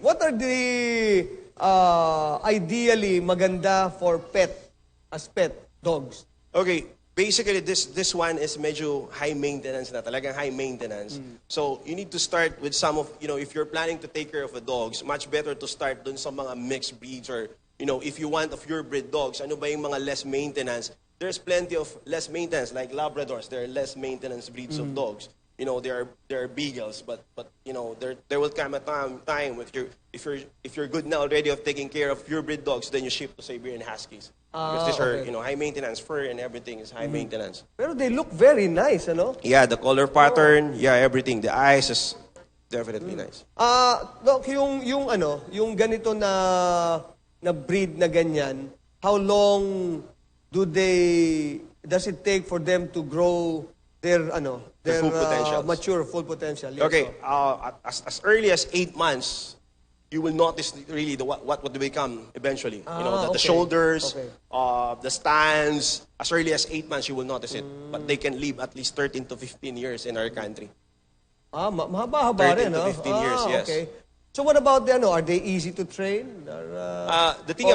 what are the ideally maganda for pet dogs? Okay, basically this one is medyo high maintenance na, talagang high maintenance. So you need to start with some of, if you're planning to take care of the dogs, much better to start dun sa mga mixed breeds or, if you want a purebred dogs, ano ba yung mga less maintenance? There's plenty of less maintenance, like Labradors. There are less maintenance breeds of dogs. There are beagles, but there will come a time if you're good now already of taking care of purebred dogs, then you shift to Siberian Huskies. Because these are high maintenance, fur and everything is high maintenance. Pero they look very nice, ano? Yeah, the color pattern, everything. The eyes is definitely nice. Doc, yung ganito na breed na ganyan, how long does it take for them to grow their full potential, mature full potential? Yes, okay, as early as 8 months, you will notice really what would become eventually. The shoulders, the stands. As early as 8 months, you will notice it. But they can live at least 13 to 15 years in our country. Mahaba-haba 13 rin, to 15 years, yes. Okay. So what about are they easy to train? The thing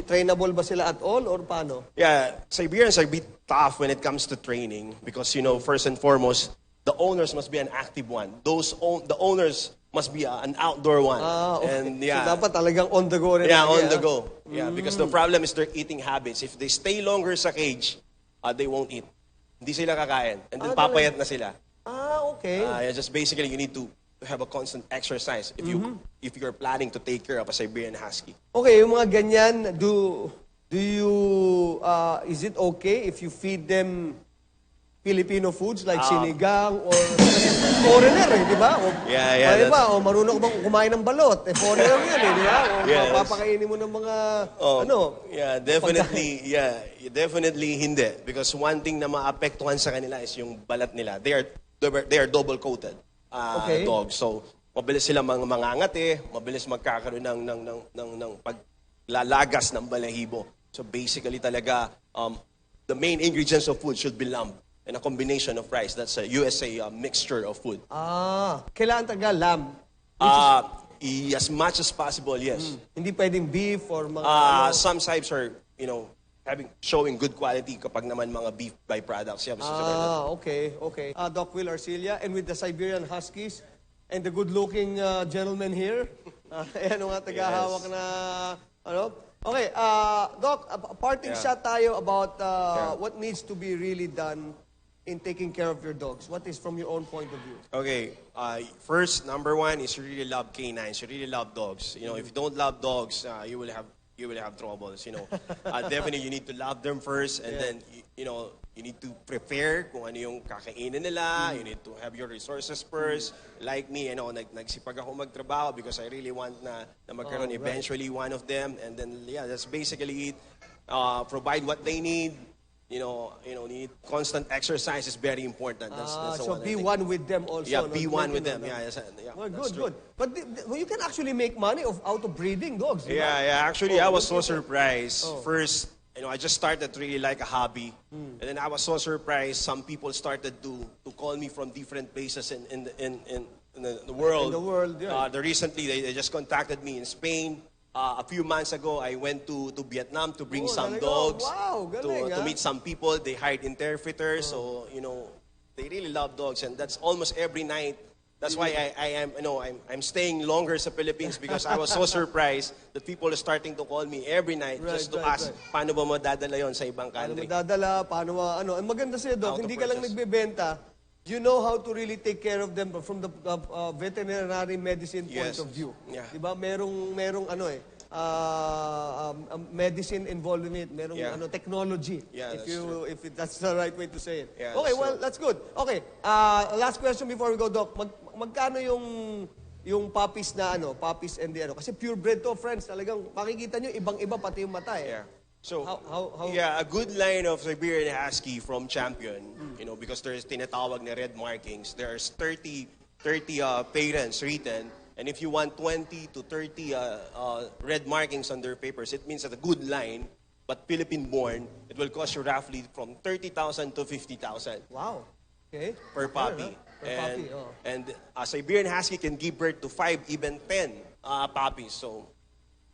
trainable ba sila at all or paano? Yeah, Siberians are a bit tough when it comes to training because, first and foremost, the owners must be an active one. The owners must be an outdoor one. Okay. And So dapat talagang on the go rin. Yeah, on the go. Yeah, because the problem is their eating habits. If they stay longer sa cage, they won't eat. Hindi sila kakain. And then papayat na sila. Okay. Just basically you need to have a constant exercise if you're planning to take care of a Siberian Husky. Okay, yung mga ganyan, is it okay if you feed them Filipino foods like sinigang or foreigner, di ba? O marunong bang kumain ng balot? Foreigner yan, di ba? O papakainin mo ng mga, Yeah, definitely, definitely hindi. Because one thing na maapektuhan sa kanila is yung balat nila. They are double-coated dogs. So, mabilis sila mangangati, mabilis magkakaroon ng paglalagas ng balahibo. So, basically talaga, the main ingredients of food should be lamb. And a combination of rice. That's a USA mixture of food. Kailangan talaga lamb? As much as possible, yes. Hindi pwedeng beef or mga... Some types are, showing good quality kapag naman mga beef byproducts. Okay. Doc Will Arcilla, and with the Siberian Huskies, and the good-looking gentleman here. Ayan nga tagahawak na... Okay, Doc, parting shot tayo about what needs to be really done in taking care of your dogs. What is from your own point of view? Okay, first, number one is you really love canines. You really love dogs. If you don't love dogs, you will have troubles. Definitely you need to love them first, and then you need to prepare kung ano yung kakainin nila. You need to have your resources first. Like me, nagsipag ako magtrabaho because I really want na magkaroon eventually one of them, and then that's basically it. Provide what they need. Need constant exercise is very important. That's so be one with them also. Yeah, be one with them. Well, good. But you can actually make money out of breeding dogs. Yeah. Actually, I was so surprised. First, I just started really like a hobby, and then I was so surprised. Some people started to call me from different places in the world. In the world, yeah. Recently, they just contacted me in Spain. A few months ago, I went to Vietnam to bring some dogs. Wow, galing, to meet some people. They hired interpreters, so they really love dogs, and that's almost every night. That's why I'm staying longer sa Philippines because I was so surprised that people are starting to call me every night just to ask paano ba mo dadala yon sa ibang country. Paano Ang maganda sa'yo, Doc, hindi ka lang nagbebenta. You know how to really take care of them from the veterinary medicine point of view. Yeah. Diba? Merong medicine involved in it. Merong technology. Yeah, if that's the right way to say it. Yeah, okay, well, that's good. Okay, last question before we go, Doc. Magkano yung puppies na puppies and the kasi purebred to, friends. Talagang makikita nyo ibang-iba pati yung mata eh. Yeah. So, how a good line of Siberian Husky from Champion, because there's tinatawag na red markings. There's 30 parents written, and if you want 20 to 30 red markings on their papers, it means that a good line, but Philippine-born, it will cost you roughly from 30,000 to 50,000. Wow. Okay. Per puppy. Per puppy, And a Siberian Husky can give birth to 5, even 10 puppies. So,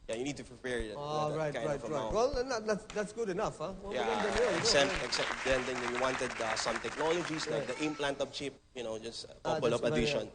yeah, you need to prepare that, Right. of amount. Well, that's good enough, huh? Well, Yeah, maganda na yun. except then you wanted some technologies like the implant of chip, just a couple of That's very, addition.